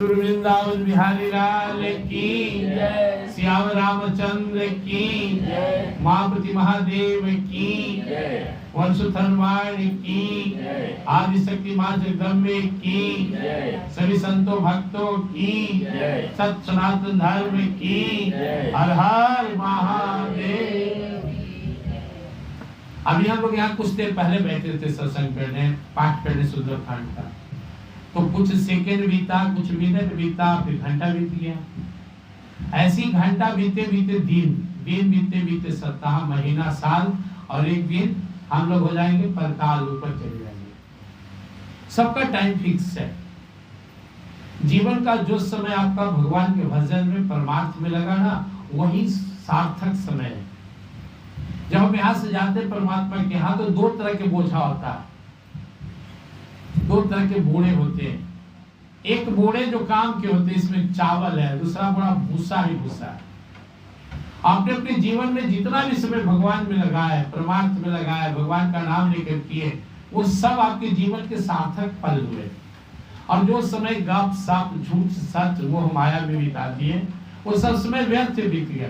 वृंदावन बिहारी लाल की जय, श्याम रामचंद्र की जय, महापति महादेव की जय, वंशधर्माण की जय, आदि शक्ति मां जगदम्बे की जय, सभी संतों भक्तों की जय, सत सनातन धर्म की जय, हर हर महादेव। अभी हम लोग यहाँ कुछ देर पहले बैठे थे सत्संग करने, पाठ करने सुंदरकांड का। तो कुछ सेकंड बीता, कुछ मिनट बीता, फिर घंटा बीत गया। ऐसी घंटा बीते बीते दिन, दिन बीते बीते सप्ताह, महीना, साल, और एक दिन हम लोग हो जाएंगे परकाल, ऊपर चले जाएंगे। सबका टाइम फिक्स है। जीवन का जो समय आपका भगवान के भजन में, परमार्थ में लगा ना, वही सार्थक समय है। जब हम यहाँ से जाते परमात्मा के यहाँ, तो दो तरह के बोझा होता है, दो तरह के बोड़े होते हैं। एक बोड़े जो काम के होते हैं, इसमें चावल है, दूसरा बड़ा भूसा ही भूसा है। आपने अपने जीवन में जितना भी समय भगवान में लगाया, परमार्थ में लगाया, भगवान का नाम लेकर किए, वो सब आपके जीवन के सार्थक फल हुए। और जो समय गप सप, झूठ सच, मोह माया में बिता दिए, वो सब समय व्यर्थ बीत गया।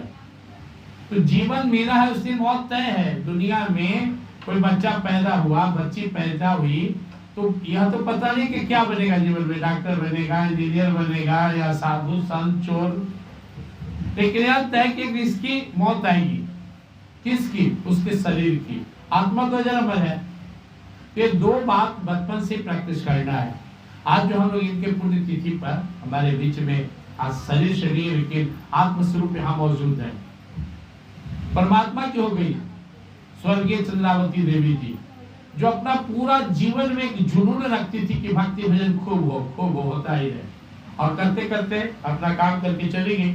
तो जीवन मेरा है, उस दिन मौत तय है। दुनिया में कोई बच्चा पैदा हुआ, बच्ची पैदा हुई, तो यह तो पता नहीं कि क्या बनेगा जीवन में, डॉक्टर बनेगा, इंजीनियर बनेगा, या साधु संत चोर, लेकिन यह तय कि इसकी मौत आएगी। किसकी? उसके शरीर की। आत्मा तो जन्म है। ये दो बात बचपन से प्रैक्टिस करना है। आज जो हम लोग इनके पुण्य तिथि पर हमारे बीच में आज शरीर लेकिन आत्मस्वरूप यहाँ मौजूद है। परमात्मा की हो गई स्वर्गीय चंद्रावती देवी जी, जो अपना पूरा जीवन में एक जुनून रखती थी कि भक्ति भजन खूब हो, होता ही रहे, और करते करते अपना काम करके चली गई।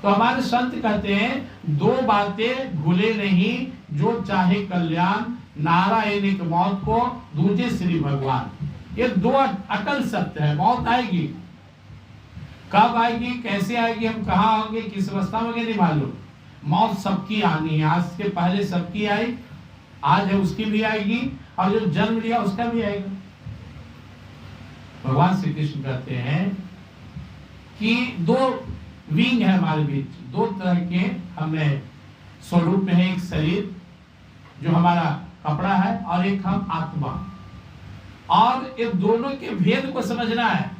तो हमारे संत कहते हैं, दो बातें भूले नहीं, जो चाहे कल्याण, नारायण एक मौत को, दूजे श्री भगवान। ये दो अटल सत्य है। मौत आएगी, कब आएगी, कैसे आएगी, हम कहाँ होंगे, किस अवस्था में, नहीं मालूम। मौत सबकी आनी है। आज के पहले सबकी आई, आज है उसकी भी आएगी, और जो जन्म लिया उसका भी आएगा। भगवान श्री कृष्ण कहते हैं कि दो विंग है हमारे बीच, दो तरह के हमें स्वरूप में है। एक शरीर जो हमारा कपड़ा है, और एक हम आत्मा। और ये दोनों के भेद को समझना है।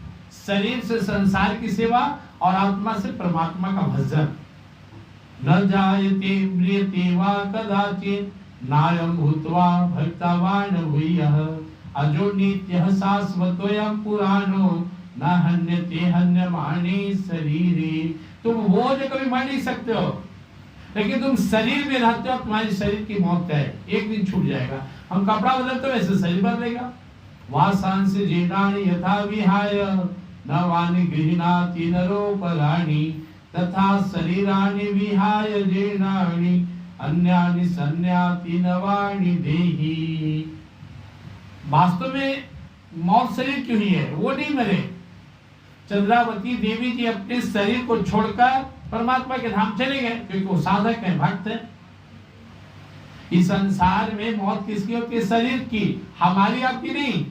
शरीर से संसार की सेवा, और आत्मा से परमात्मा का भजन। न जायते म्रियते वा कदाचित्, नायं भूत्वा भक्तवान् भूयः, अजो नित्यः शाश्वतोऽयं पुराणो, न हन्यते हन्यमाने शरीरे। तुम बोझ कभी मर नहीं सकते हो, लेकिन तुम शरीर में रहते हो, तुम्हारे शरीर की मौत है, एक दिन छूट जाएगा। हम कपड़ा बदलते वैसे शरीर बदलेगा। वासांस जीर्णानि यथा विहाय, न वानि गृह्णाति नरोपराणि, तथा शरीराणि विहाय जीर्णानि, अन्यानि सन्याति नवानि देहि। वास्तव में मौत शरीर क्यों ही है, वो नहीं मरे। चंद्रावती देवी जी अपने शरीर को छोड़कर परमात्मा के धाम चले गए, क्योंकि वो साधक है, भक्त है। इस संसार में मौत किसकी होती है? शरीर की, हमारी आपकी नहीं।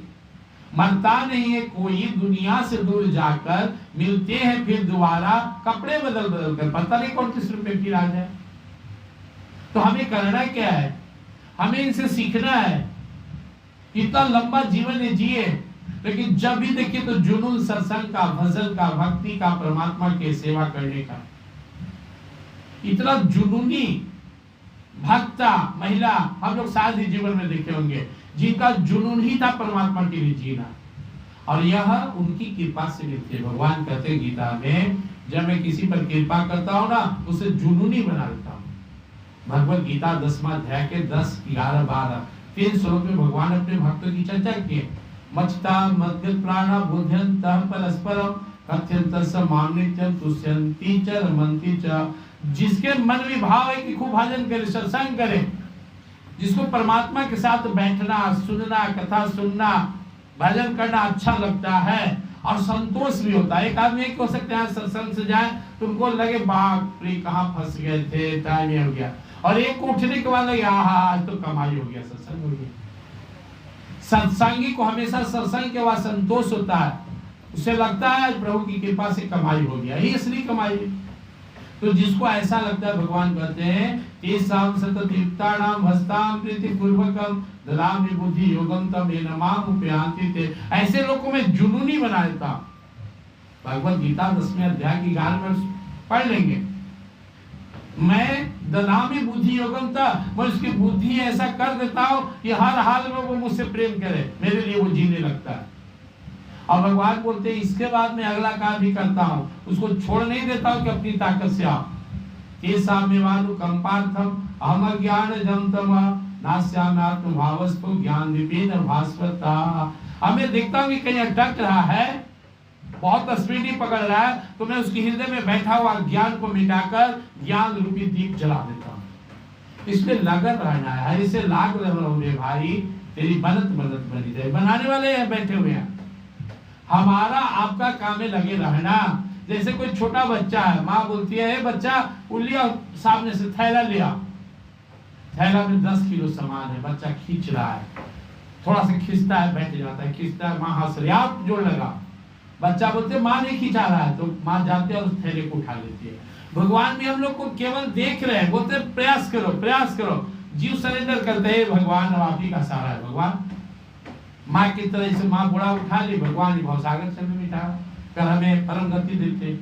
मरता नहीं है कोई, दुनिया से दूर जाकर मिलते हैं फिर दोबारा, कपड़े बदल बदल कर, पता नहीं कौन किस रूप में फिर आ जाए। तो हमें करना क्या है? हमें इनसे सीखना है। इतना लंबा जीवन जिए, लेकिन जब भी देखिए तो जुनून सत्संग का, भजन का, भक्ति का, परमात्मा के सेवा करने का। इतना जुनूनी भक्ता महिला हम लोग शायद ही जीवन में देखे होंगे, जिनका जुनून ही था परमात्मा के लिए जीना, और यह उनकी कृपा से मिलती है। भगवान कहते हैं गीता में, जब मैं किसी पर कृपा करता हूँ ना, उसे जुनूनी बना देता हूँ। भगवत गीता 10वां अध्याय के 10, 11, 12 तीन श्लोक में भगवान अपने भक्तों की चर्चा की। मच्ता मद्गत प्राणा बुध्यंतः परस्परम, कथ्यंतः स मां नित्यं तुष्यन्ति च रमन्ति च। जिसके मन में भाव है कि खूब भजन करे, सत्संग करे, जिसको परमात्मा के साथ बैठना, सुनना, कथा सुनना, भजन करना अच्छा लगता है, और संतोष भी होता है। एक आदमी एक हो सकते हैं सत्संग से जाए, तुमको लगे बाप रे कहाँ फंस गए थे, टाइम हो गया, और एक उठने के बाद लगे आज तो कमाई हो गया, सत्संग हो गया। सत्संगी को हमेशा सत्संग के बाद संतोष होता है। उससे लगता है प्रभु की कृपा से कमाई हो गया, यही असली कमाई है। तो जिसको ऐसा लगता है, भगवान कहते हैं तेषां सततयुक्तानां हस्तां प्रीतिपूर्वकं ददामि बुद्धि योगं तं येन माम् उपयान्ति ते। ऐसे लोगों में जुनूनी बना देता। भगवत गीता 10वें अध्याय की 11 पढ़ लेंगे। मैं ददामि बुद्धि योगम था, मैं उसकी बुद्धि ऐसा कर देता हूँ कि हर हाल में वो मुझसे प्रेम करे, मेरे लिए वो जीने लगता है। और भगवान बोलते हैं इसके बाद मैं अगला काम भी करता हूँ, उसको छोड़ नहीं देता हूँ कि अपनी ताकत से आओ। ये साम्यवानु कंपार्थम अहम ज्ञान जमतम नास्यामि आत्मभावस्तु ज्ञान दीपेन भास्वता। अब मैं देखता हूँ कि कहीं अटक रहा है, बहुत स्पीड नहीं पकड़ रहा है, तो मैं उसके हृदय में बैठा हुआ ज्ञान को मिटाकर ज्ञान रूपी दीप जला देता हूँ। इसमें लगन रहना है, इसे लाग रहो रे भाई, तेरी बनत बनत बनी रहे। बनाने वाले हैं बैठे हुए हैं, हमारा आपका काम में लगे रहना। जैसे कोई छोटा बच्चा है, माँ बोलती है बच्चा उलिया सामने से थैला लिया, थैला में 10 किलो सामान है, बच्चा खींच रहा है, थोड़ा सा खींचता है, बैठ जाता है, खींचता है, माँ हंस रही, आप जोड़ लगा। बच्चा बोलते माँ नहीं खींचा रहा है, तो माँ जाती है और उस थैले को उठा लेती है। भगवान भी हम लोग को केवल देख रहे हैं, बोलते प्रयास करो प्रयास करो, जीव सरेंडर करते हैं, भगवान आप ही का सहारा है। भगवान माँ की तरह से माँ घोड़ा उठा ली, भगवान भवसागर से भी मिटा कर हमें परम गति देते।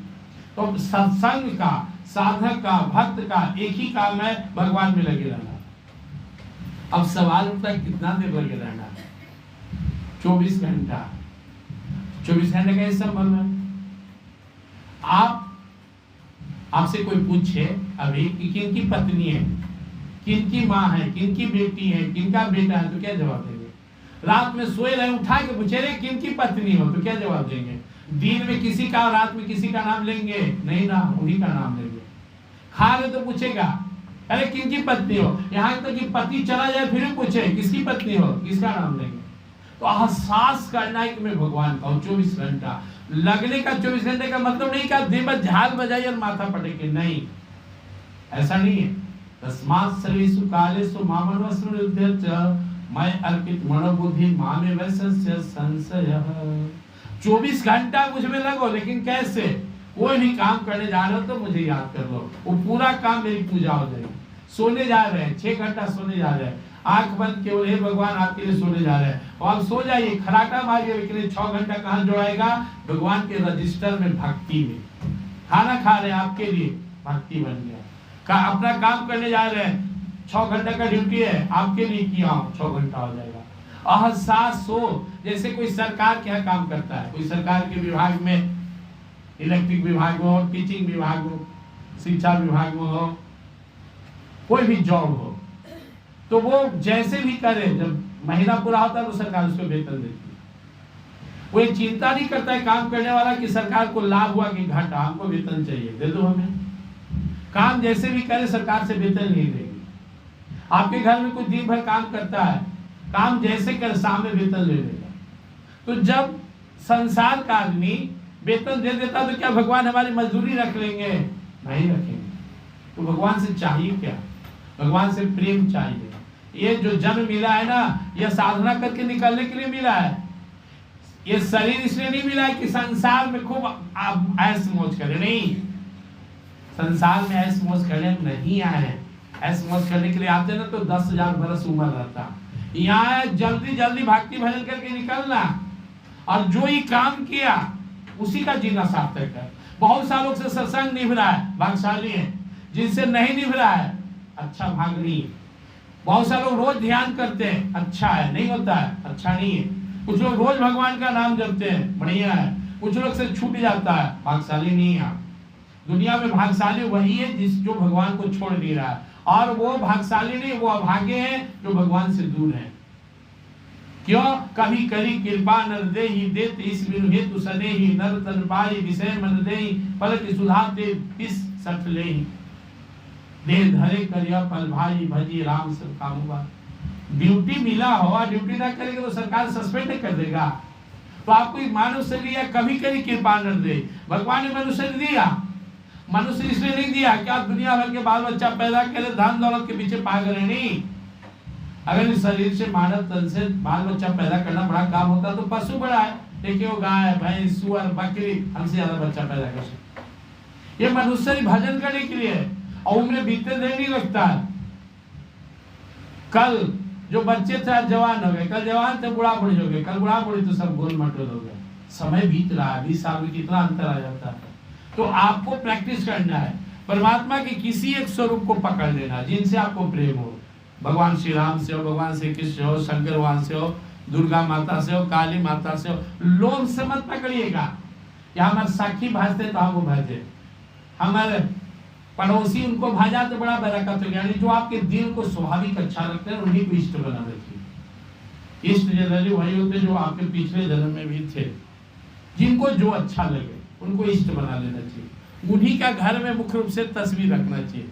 तो सत्संग का, साधक का, भक्त का एक ही काम है, भगवान में लगे रहना। अब सवाल उठता है कितना देर लगे रहना? 24 घंटा। 24 घंटे का संभव है? आपसे कोई पूछे अभी कि किनकी पत्नी है, किनकी माँ है, किनकी बेटी है, किनका बेटा है, तो क्या जवाब देंगे? रात में सोए रहे उठा के पूछे रे किनकी पत्नी हो, तो क्या जवाब देंगे? दिन में किसी का, रात में किसी का नाम लेंगे? नहीं ना, उन्हीं का नाम लेंगे। खा रहे तो पूछेगा अरे किनकी पत्नी हो, यहाँ तक कि पति चला जाए फिर भी पूछे किसकी पत्नी हो, किसका नाम लेंगे? तो एहसास करना है कि मैं भगवान का हूं। 24 घंटा लगने का, 24 घंटे का मतलब नहीं कि दिन भर झाल बजाई और माथा पटेके, नहीं, ऐसा नहीं है। तस्मात् सर्वेषु कालेषु मामनवस्मृत्य मैं अर्पित मनोबुद्धि मामे वैसस्य संशयः। 24 घंटा मुझ में लगो, लेकिन कैसे? कोई भी काम करने जा रहे हो तो मुझे याद कर लो, वो पूरा काम मेरी पूजा हो जाएगी। सोने जा रहे हैं, 6 घंटा सोने जा रहे हैं, आंख बंद केवल हे भगवान आपके लिए सोने जा रहे हैं, और आप सो जाइए, खराटा मारिए, लेकिन 6 घंटा कहाँ जोड़ाएगा? भगवान के रजिस्टर में, भक्ति में। खाना खा रहे हैं आपके लिए, भक्ति बन गया। अपना काम करने जा रहे हैं, 6 घंटा का ड्यूटी है, आपके लिए किया, 6 घंटा हो जाएगा। एहसास हो, जैसे कोई सरकार के यहाँ काम करता है, कोई सरकार के विभाग में, इलेक्ट्रिक विभाग में हो, टीचिंग विभाग हो, शिक्षा विभाग में हो, कोई भी जॉब हो, तो वो जैसे भी करे, जब महीना पूरा होता है तो सरकार उसको वेतन देती है। वो ये चिंता नहीं करता है काम करने वाला कि सरकार को लाभ हुआ कि घाटा, हमको वेतन चाहिए, दे दो हमें। काम जैसे भी करे, सरकार से वेतन नहीं देगी। आपके घर में कोई दिन भर काम करता है, काम जैसे करे, शाम में वेतन ले लेगा। तो जब संसार का आदमी वेतन दे देता तो क्या भगवान हमारी मजदूरी रख लेंगे? नहीं रखेंगे। तो भगवान से चाहिए क्या? भगवान से प्रेम चाहिए। ये जो जन्म मिला है ना, यह साधना करके निकलने के लिए मिला है। ये शरीर इसलिए नहीं मिला है कि संसार में खूब आप ऐश मौज करें, नहीं, संसार में ऐश मौज करने नहीं आए हैं। ऐश मौज करने के लिए आते ना तो 10,000 बरस उम्र रहता। यहाँ जल्दी जल्दी भक्ति भजन करके निकलना, और जो ही काम किया उसी का जीना सार्थक है। बहुत सालों से सत्संग निभ रहा है, भाग्यशाली है। जिनसे नहीं निभ रहा है, अच्छा भाग नहीं। बहुत सारे लोग रोज ध्यान करते हैं, अच्छा है, नहीं होता है, अच्छा नहीं है। कुछ लोग रोज भगवान का नाम जपते हैं, बढ़िया है। कुछ लोग से छूट जाता है, भाग्यशाली नहीं है। दुनिया में भाग्यशाली वही है जो भगवान को छोड़ नहीं रहा है, और वो भाग्यशाली नहीं, वो अभागे हैं जो भगवान से दूर है। क्यों? कभी करी कृपा नर दे ही देत इस बिनु हेतु सने ही नर तन पाई विषय मन दे पलक सुधाते इस सठ ले दे धरे करिया पल भाई भजी राम सब कामुआ। ड्यूटी मिला हो, ड्यूटी ना करेगा तो सरकार सस्पेंड कर देगा। तो आपको मानव शरीर दिया, कभी करी कृपा नर दे। भगवान ने मनुष्य दिया, मनुष्य इसलिए नहीं दिया कि आप दुनिया भर के बाल बच्चा पैदा करे, धन दौलत के पीछे पागल है, नहीं। अगर इस शरीर से, मानव तन से बाल बच्चा पैदा करना बड़ा काम होता तो पशु बड़ा है, देखिए वो गाय भैंस सुअर बकरी हमसे ज्यादा बच्चा पैदा कर सकते। ये मनुष्य भजन करने के लिए है और उम्र बीतते देर नहीं लगता। कल जो बच्चे थे आज जवान हो गए, कल जवान थे बुढ़ा बुढ़ी हो गए, कल बुढ़ा बुढ़ी तो सब गोल मटोल हो गए। समय बीत रहा है, 20 साल में कितना अंतर आ जाता है। तो आपको प्रैक्टिस करना है परमात्मा के किसी एक स्वरूप को पकड़ लेना जिनसे आपको प्रेम हो। भगवान श्री राम से हो, भगवान श्री कृष्ण हो, शंकर भगवान से हो, दुर्गा माता से हो, काली माता से हो। लोग से मत पकड़िएगा। या हमारे साखी भाजते तो हम भाजे, हमारे पड़ोसी उनको भाजा तो बड़ा बरकत हो। यानी जो आपके दिल को स्वाभाविक अच्छा लगता है उन्हीं को इष्ट बना रखिए। इष्ट जनरली वही होते जो आपके पिछले जन्म में भी थे, जिनको जो अच्छा लगे उनको इष्ट बना लेना चाहिए। उन्हीं का घर में मुख्य रूप से तस्वीर रखना चाहिए।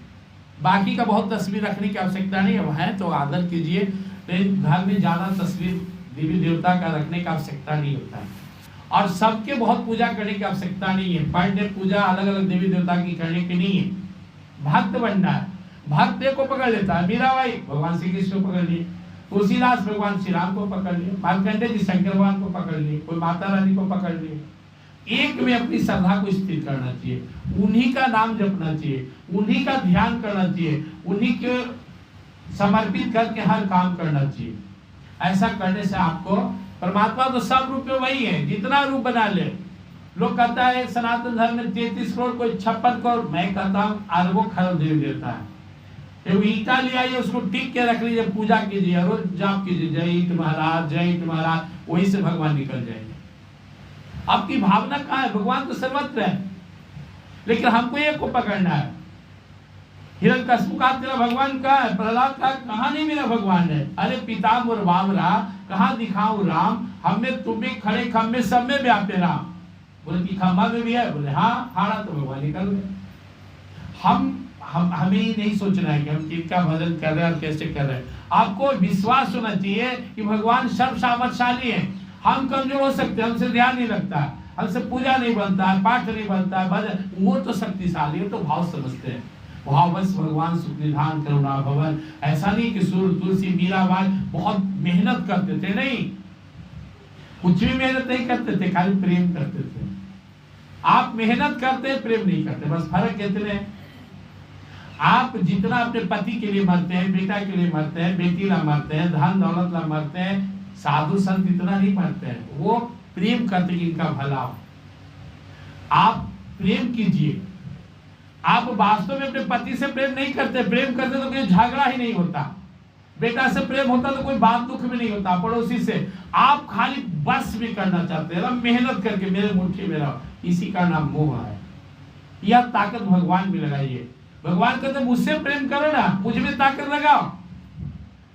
बाकी का बहुत तस्वीर रखने की आवश्यकता नहीं है, तो आदर कीजिए, लेकिन घर में ज्यादा तस्वीर देवी देवता का रखने की आवश्यकता नहीं होता है। और सबके बहुत पूजा करने की आवश्यकता नहीं है। पर डे पूजा अलग अलग देवी देवता की करने की नहीं है। भक्त बनना है। भक्त को पकड़ लेता है, मीराबाई भगवान श्री कृष्ण को पकड़ लिए, तुलसीदास भगवान श्री राम को पकड़ लिए, मार्कंडे जी शंकर भगवान को पकड़ लिए, कोई माता रानी को पकड़ लिए। एक में अपनी श्रद्धा को स्थिर करना चाहिए, उन्हीं का नाम जपना चाहिए, उन्हीं का ध्यान करना चाहिए, उन्हीं के समर्पित करके हर काम करना चाहिए। ऐसा करने से आपको परमात्मा तो सब रूप में वही है, जितना रूप बना ले। लोग कहता है सनातन धर्म में 33 करोड़ कोई 56 करोड़, मैं कहता हूँ अरबों खरब देवी देवता है। ईटा ले आइए, उसको टिक के रख लीजिए, पूजा कीजिए, रोज जाप कीजिए, जय ईट महाराज जय ईट महाराज, वही से भगवान निकल जाएंगे। आपकी भावना कहाँ है? भगवान तो सर्वत्र है, लेकिन हमको एक को पकड़ना है। हिरण्यकश्यप का तेरा भगवान कहाँ है? प्रहलाद का कहाँ नहीं मेरा भगवान है? अरे पीताम्बर बावरा कहाँ दिखाऊं राम, हमें तुम्हें खड़े खम्बे सब में व्यापे राम। बोले कि खम्बा में भी है? बोले हाँ, हाड़ा तो भगवान निकल गए। हमें ही नहीं सोचना है कि हम किसका भजन कर रहे हैं और कैसे कर रहे हैं। आपको विश्वास होना चाहिए कि भगवान सर्व सामर्थ्यशाली है। हम कमजोर हो सकते हैं, हमसे ध्यान नहीं लगता, हमसे पूजा नहीं बनता है, पाठ नहीं बनता है, भजन, वो तो शक्तिशाली है, तो भाव समझते हैं। भाव बस भगवान सुखनिधान करुणा भवन। ऐसा नहीं कि सूर्य तुलसी मीराबाई बहुत मेहनत करते थे, नहीं, कुछ भी मेहनत नहीं करते थे, खाली प्रेम करते थे। आप मेहनत करते प्रेम नहीं करते, बस फर्क कहते हैं। आप जितना अपने पति के लिए मरते हैं, बेटा के लिए मरते हैं, बेटी ला मरते हैं, धन दौलत ला मरते हैं, साधु संत इतना नहीं मरते हैं। वो प्रेम करते कि इनका भला हो। आप प्रेम कीजिए। आप वास्तव में अपने पति से प्रेम नहीं करते, प्रेम करते तो कोई झगड़ा ही नहीं होता। बेटा से प्रेम होता तो कोई बात दुख में नहीं होता। पड़ोसी से आप खाली बस भी करना चाहते हैं, मेहनत करके मेरे मुट्ठी में रहो, इसी का नाम मोह है। यह ताकत भगवान में लगाइए। भगवान कहते मुझसे प्रेम करो ना, मुझ में ताकत लगाओ।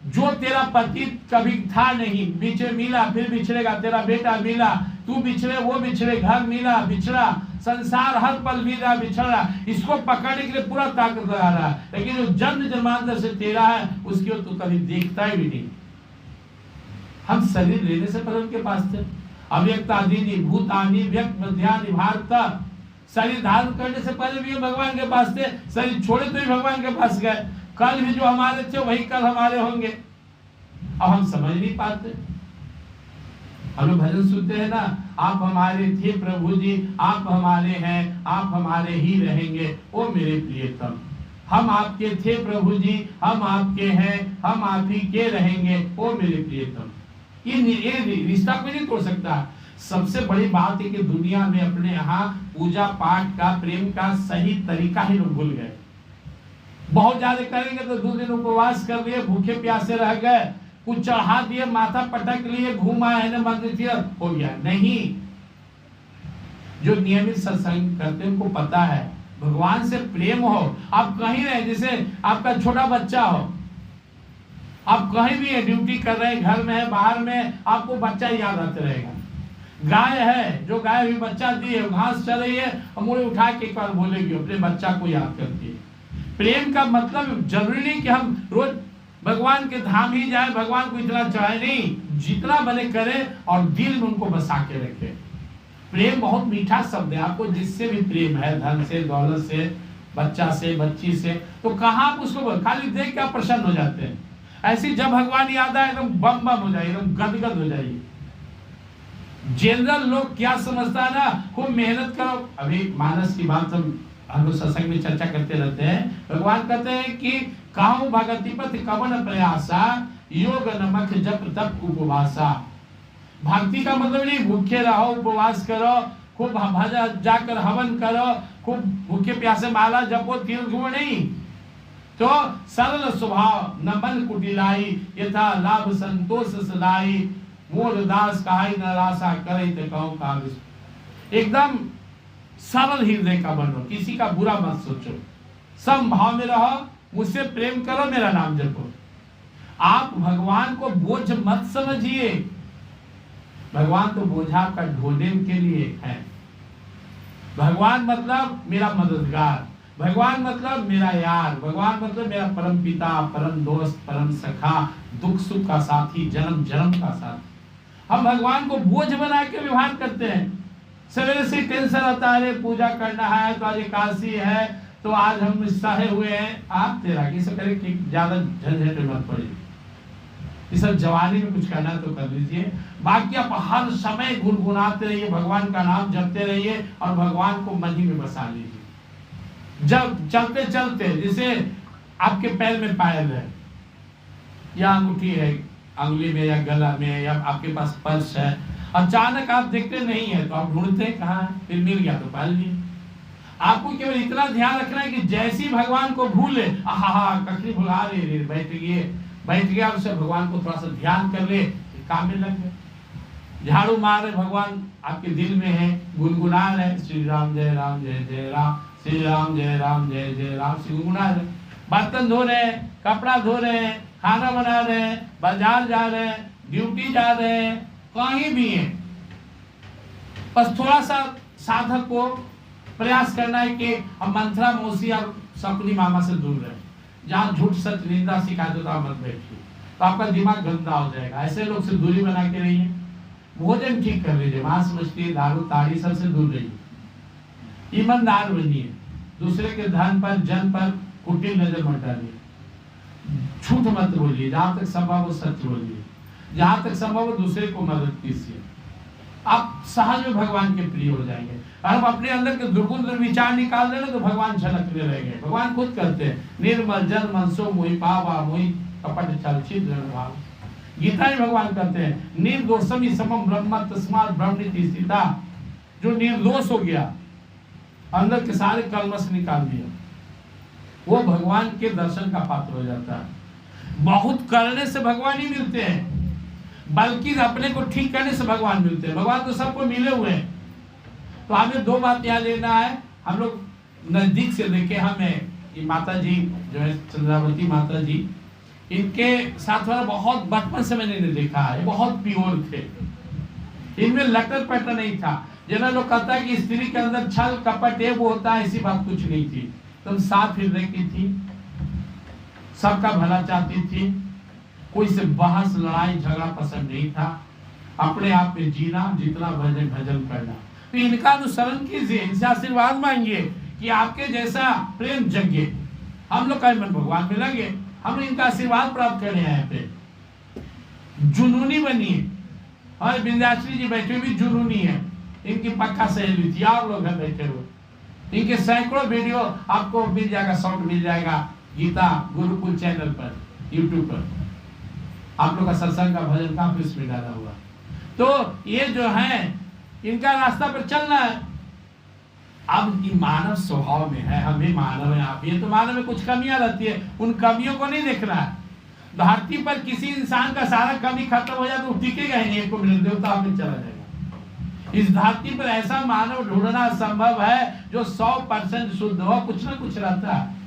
जो तेरा पति कभी था नहीं, बीचे मिला फिर बिछड़ेगा, तेरा बेटा मिला, तू बिछड़े वो बिछड़े, घर मिला बिछड़ा, संसार हर पल मिला बिछड़ा, इसको पकड़ने के लिए पूरा ताकत लगा रहा है। लेकिन जो जन्म जन्मांतर से तेरा है उसकी तो कभी देखता ही भी नहीं। हम शरीर लेने से पहले उनके पास थे। अव्यक्तादीनि भूतानि व्यक्त मध्यानि भारत। शरीर धारण करने से पहले भी भगवान के पास थे, शरीर छोड़े तो भी भगवान के पास गए। कल भी जो हमारे थे वही कल हमारे होंगे। अब हम समझ नहीं पाते। हम लोग भजन सुनते हैं ना, आप हमारे थे प्रभु जी, आप हमारे हैं, आप हमारे ही रहेंगे, ओ मेरे प्रियतम। हम आपके थे प्रभु जी, हम आपके हैं, हम आप ही के रहेंगे, ओ मेरे प्रियतम। ये रिश्ता कोई नहीं तोड़ सकता। सबसे बड़ी बात है कि दुनिया में अपने यहाँ पूजा पाठ का, प्रेम का सही तरीका ही लोग भूल गए। बहुत ज्यादा करेंगे तो 2 दिन उपवास कर लिए, भूखे प्यासे रह गए, कुछ चढ़ा दिए, माथा पटक लिए, घूमा है मंदिर हो गया। नहीं, जो नियमित सत्संग करते हैं उनको पता है भगवान से प्रेम हो। आप कहीं रहे, जैसे आपका छोटा बच्चा हो, आप कहीं भी है, ड्यूटी कर रहे हैं, घर में है, बाहर में, आपको बच्चा याद आते रहेगा। गाय है, जो गाय भी बच्चा दी है, घास चल रही है, मुड़े उठा के एक बार बोलेगी, अपने बच्चा को याद करती है। प्रेम का मतलब जरूरी नहीं कि हम रोज भगवान के धाम ही जाए, भगवान को इतना चाहे, नहीं, जितना भले करे और दिल में उनको बसा के रखे। प्रेम बहुत मीठा शब्द है। आपको जिससे भी प्रेम है, धन से, दौलत से, बच्चा से, बच्ची से, तो कहाँ आप उसको खाली देख के आप प्रसन्न हो जाते हैं। ऐसी जब भगवान याद आए एकदम बम बम हो जाए, एकदम गदगद हो जाइए। जनरल लोग क्या समझता है ना, खूब मेहनत करो। अभी मानस की बात हम लोग सत्संग में चर्चा करते रहते हैं। भगवान कहते हैं कि काहू भगति पथ कवन प्रयासा, योग नमक जप तप उपवासा। भक्ति का मतलब नहीं भूखे रहो, उपवास करो, खूब भजन जाकर हवन करो, खूब भूखे प्यासे माला जपो, तीर्थ घूमो नहीं। तो सरल स्वभाव न मन कुटिलाई, यथा लाभ संतोष सदाई, मोर दास कहाई न रासा करे ते कहूं काबिज। एकदम सरल हृदय का बनो, किसी का बुरा मत सोचो, सम भाव में रहो, मुझसे प्रेम करो, मेरा नाम जपो। आप भगवान को बोझ मत समझिए, भगवान तो बोझ आपका ढोने के लिए है। भगवान मतलब मेरा मददगार, भगवान मतलब मेरा यार, भगवान मतलब मेरा परम पिता, परम दोस्त, परम सखा, दुख सुख का साथी, जन्म जन्म का साथी। हम भगवान को बोझ बना के व्यवहार करते हैं। सवेरे से टेंशन आता है, पूजा करना है तो आज एकादशी है, तो आज हम सहे हुए हैं। आप तेरा किसे करे कि ज्यादा झंझट में मत पड़े, ये सब जवानी में कुछ करना तो कर लीजिए, बाकी आप हर समय गुनगुनाते रहिए, भगवान का नाम जपते रहिए और भगवान को मन ही में बसा लीजिए। जब चलते चलते जैसे आपके पैर में पायल है या अंगूठी है अंगुली में या गला में या आपके पास पर्स है, अचानक आप देखते नहीं है तो आप ढूंढते कहाँ है, फिर मिल गया तो पाल लिए। आपको केवल इतना ध्यान रखना है कि जैसी भगवान को भूले, कखनी भुला ले, बैठ गया उसे भगवान को थोड़ा सा ध्यान कर ले, काम में लग गए। झाड़ू मार रहे भगवान आपके दिल में है, गुनगुना रहे श्री राम जय राम, श्री राम जय राम श्री गुनगुना रहे। बर्तन धो रहे हैं, कपड़ा धो रहे हैं, खाना बना रहे हैं, बाजार जा रहे हैं, ड्यूटी जा रहे हैं, कहीं भी है, बस थोड़ा सा साधक को प्रयास करना है कि हम मंत्रा मौसी और सपनी मामा से दूर रहे। जहाँ झूठ सच निंदा शिकायत होता मत बैठिए, तो आपका दिमाग गंदा हो जाएगा। ऐसे लोग से दूरी बना के रहिए। भोजन ठीक कर लीजिए, मांस मछली दारू ताड़ी सबसे दूर रहिए। ईमानदार बनिए, दूसरे के धन पर जन पर कुटिल नजर मत डालिए। झूठ मत बोलिए, जहां तक संभव हो सच बोलिए, जहां तक संभव हो दूसरे को मदद कीजिए। आप सहज में भगवान के प्रिय हो जाएंगे। और हम अपने अंदर के दुर्गुण विचार निकाल रहे तो भगवान झलकने रहेंगे। भगवान खुद कहते हैं निर्मल जन मनसो मोहि पावा, मोहि कपट छल छिद्र भाव। गीता में भगवान कहते हैं निर्दोषम समम ब्रह्म तस्मात् ब्रह्मणि स्थिता। जो निर्दोष हो गया, अंदर के सारे कलमश निकाल दिया, वो भगवान के दर्शन का पात्र हो जाता है। बहुत करने से भगवान ही मिलते हैं, बल्कि अपने को ठीक करने से भगवान मिलते हैं। भगवान तो सबको मिले हुए हैं। तो हमें दो बात याद लेना है। हम लोग नजदीक से देखे, हमें ये माता जी जो है चंद्रावती माता जी, इनके साथ वाला बहुत बचपन से मैंने देखा है, बहुत प्योर थे, इनमें लटर पटर नहीं था। जिन्हें लोग कहता है कि स्त्री के अंदर छल कपट है वो होता है, ऐसी बात कुछ नहीं थी। तुम साफ हृदय की थी, सबका भला चाहती थी, कोई से बहस लड़ाई झगड़ा पसंद नहीं था, अपने आप में जीना, जितना भजन भजन करना। तो इनका अनुसरण कीजिए, इनसे आशीर्वाद मांगिए कि आपके जैसा प्रेम जगे। हम लोग का मन भगवान में लगे, हम इनका आशीर्वाद प्राप्त करने आए पे। जुनूनी बनिए। और विंध्याचली जी बैठे भी जुनूनी है, इनकी पक्का सहेली थी, और लोग हैं बैठे हुए। इनके सैकड़ों वीडियो आपको मिल जाएगा, शॉर्ट मिल जाएगा गीता गुरुकुल चैनल पर, यूट्यूब पर। आप लोग का सत्संग का भजन काफी इसमें डाला हुआ। तो ये जो है इनका रास्ता पर चलना है। अब मानव स्वभाव में है, हम भी मानव है, आप ये तो मानव में कुछ कमियां रहती है, उन कमियों को नहीं देखना है। धरती पर किसी इंसान का सारा कमी खत्म हो जाए तो टिकेगा ही नहीं, एक को मिल देवता में चला जाएगा। इस धरती पर ऐसा मानव ढूंढना संभव है जो 100% शुद्ध हो, कुछ ना कुछ रहता है।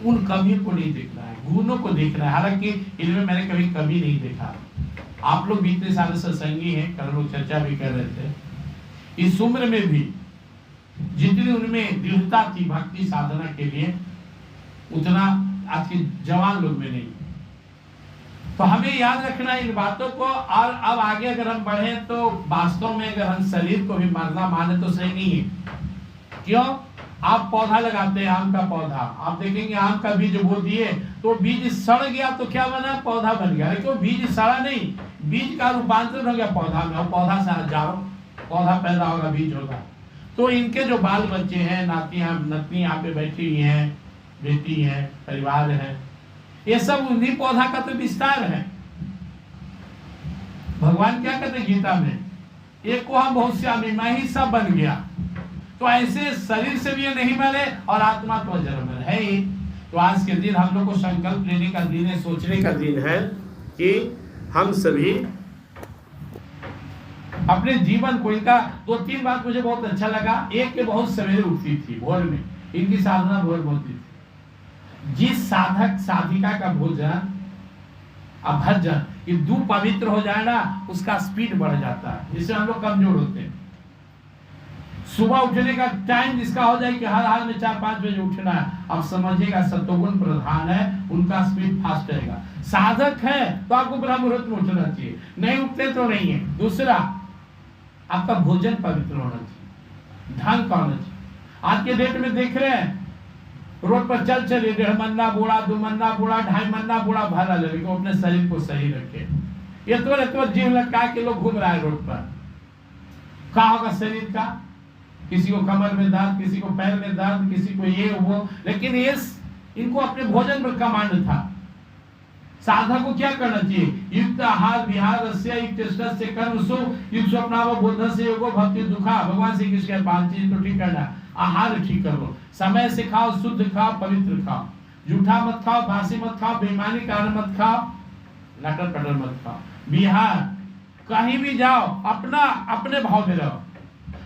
उन कमियों को नहीं देखना है, गुणों को देखना है। हालांकि इनमें मैंने कभी कमी नहीं देखा। आप लोग भी इतने सारे सत्संगी हैं, कल लोग चर्चा भी कर रहे थे। इस उम्र में भी जितनी उनमें दृढ़ता थी भक्ति साधना के लिए, उतना आज के जवान लोग में नहीं। तो हमें याद रखना है इन बातों को। और अब आगे अगर हम बढ़े तो वास्तव में अगर हम शरीर को भी मरना माने तो सही नहीं है। क्यों? आप पौधा लगाते हैं, आम का पौधा, आप देखेंगे आम का बीज बो दिए तो बीज सड़ गया तो क्या बना, पौधा बन गया। लेकिन बीज सड़ा नहीं, बीज का रूपांतरण हो गया पौधा में, और पौधा से हजारों पौधा पैदा होगा, बीज होगा। तो इनके जो बाल बच्चे हैं, नातियां नतनी यहाँ पे बैठी हुई हैं, बेटी है, परिवार है, ये सब उन्हीं पौधा का तो विस्तार है। भगवान क्या कहते हैं गीता में, एक को हम बहुत श्यामी, मैं ही सब बन गया। तो ऐसे शरीर से भी ये नहीं मरे और आत्मा तो जन्म है ही। तो आज के दिन हम लोग को संकल्प लेने का दिन है, सोचने का दिन है कि हम सभी अपने जीवन को, इनका 2-3 बात मुझे बहुत अच्छा लगा। एक के बहुत सवेरे उठती थी भोर में, इनकी साधना भोर में होती थी। जिस साधक साधिका का भोजन और भजन ये दो पवित्र हो जाए ना, उसका स्पीड बढ़ जाता है, जिससे हम लोग कमजोर होते हैं। सुबह उठने का टाइम जिसका हो जाए कि हर हाल में 4-5 बजे उठना है, अब समझिएगा सत्वगुण प्रधान है, उनका स्पीड फास्ट रहेगा। साधक है तो आपको ब्रह्म मुहूर्त में उठना चाहिए, नहीं उठते तो नहीं है। दूसरा, आपका भोजन पवित्र होना चाहिए, ढंग का होना चाहिए। आज के डेट में देख रहे हैं रोड पर चल चले 1.5 मन्ना बोड़ा, 2 मन्ना बोड़ा, 2.5 मन्ना बोड़ा भरा ले, लेकिन अपने शरीर को सही रखे। ये तो जीव लटका के लोग घूम रहा है रोड पर। क्या होगा शरीर का, किसी को कमर में दर्द, किसी को पैर में दर्द, किसी को ये वो, लेकिन ये इनको अपने भोजन पर कमांड था। साधक को क्या करना चाहिए, युक्त आहार विहार युक्त कर्मसु युक्त स्वप्नाव बोध से योगो भक्ति दुखा। भगवान श्री कृष्ण के 5 चीज तो ठीक करना, आहार ठीक करो, समय से खाओ, शुद्ध खाओ, पवित्र खाओ, झूठा मत खाओ, बासी मत खाओ, बेईमानी कारण मत खाओ, नटर पटर मत खाओ। विहार, कहीं भी जाओ अपना अपने भाव में रहो।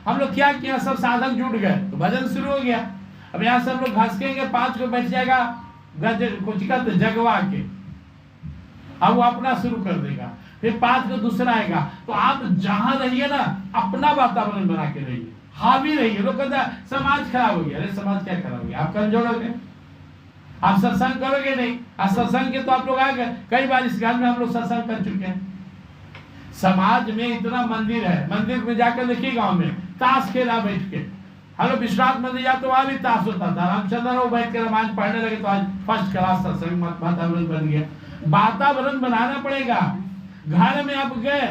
हम लोग क्या किया, सब साधक जुट गए तो भजन शुरू हो गया। अब यहाँ सब लोग घसकेंगे, 5 को बैठ जाएगा गज कुछ का तो जगवा के, अब वो अपना शुरू कर देगा, फिर 5 को दूसरा आएगा। तो आप जहां रहिए ना, अपना वातावरण बना के रहिए, हावी रहिए। लोग कहते हैं समाज खराब हो गया, अरे समाज क्या खराब हो गया, आप कमजोर हो गए, आप सत्संग करोगे नहीं। आज सत्संग के तो आप लोग आ गए, कई बार इस घर में हम लोग सत्संग कर चुके हैं। समाज में इतना मंदिर है, मंदिर में जाकर देखिए गांव में ताश खेला बैठ के। हम लोग विश्वनाथ मंदिर जाते तो वहां भी ताश होता था, रामचंद्र वो बैठ कर रामायण पढ़ने लगे तो आज फर्स्ट क्लास सत्संग वातावरण बन गया। वातावरण बनाना पड़ेगा। घर में आप गए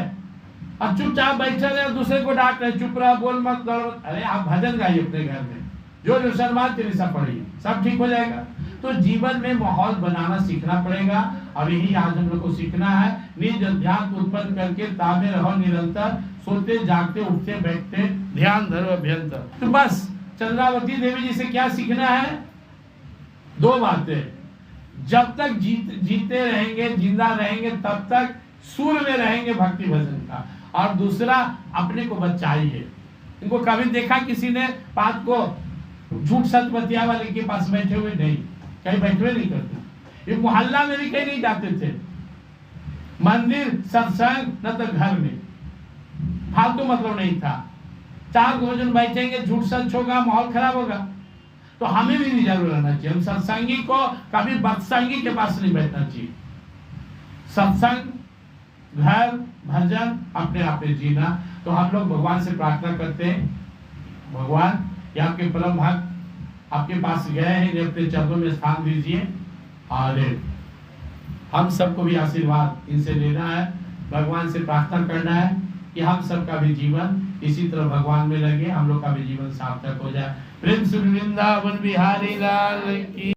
और चुपचाप बैठे रहे, दूसरे को डांट रहे, चुप रहा, बोल मत, अरे आप भजन गाइए अपने घर में, जो शर्मा तेरी सब पढ़िए, सब ठीक हो जाएगा। तो जीवन में माहौल बनाना सीखना पड़ेगा, और यही आज हम लोग को सीखना है। निज ध्यान उत्पन्न करके ताबे रहो निरंतर, सोते जागते उठते बैठते ध्यान धरो अभ्यंतर। तो बस चंद्रावती देवी जी से क्या सीखना है, 2 बातें। जब तक जीते रहेंगे, जिंदा रहेंगे, तब तक सूर में रहेंगे भक्ति भजन का। और दूसरा, अपने को बचाइए। इनको कभी देखा किसी ने बात को झूठ सच बतिया वाले के पास बैठे हुए नहीं, कहीं बैठे हुए नहीं करते। ये मोहल्ला में भी कहीं नहीं जाते थे, मंदिर सत्संग न तो घर में, फालतू मतलब नहीं था। 4 भोजन बैठेंगे, झूठ सच होगा, माहौल खराब होगा। तो हमें भी नहीं जरूर रहना चाहिए। हम सत्संगी को कभी बदसंगी के पास नहीं बैठना चाहिए। सत्संग, घर, भजन, अपने आप में जीना। तो हम लोग भगवान से प्रार्थना करते हैं, भगवान ये आपके परम भक्त आपके पास गए हैं, अपने चरणों में स्थान दीजिए, और हम सबको भी आशीर्वाद इनसे लेना है। भगवान से प्रार्थना करना है कि हम सबका भी जीवन इसी तरह भगवान में लगे, हम लोग का भी जीवन सार्थक हो जाए। प्रेम से वृंदावन बिहारी लाल की।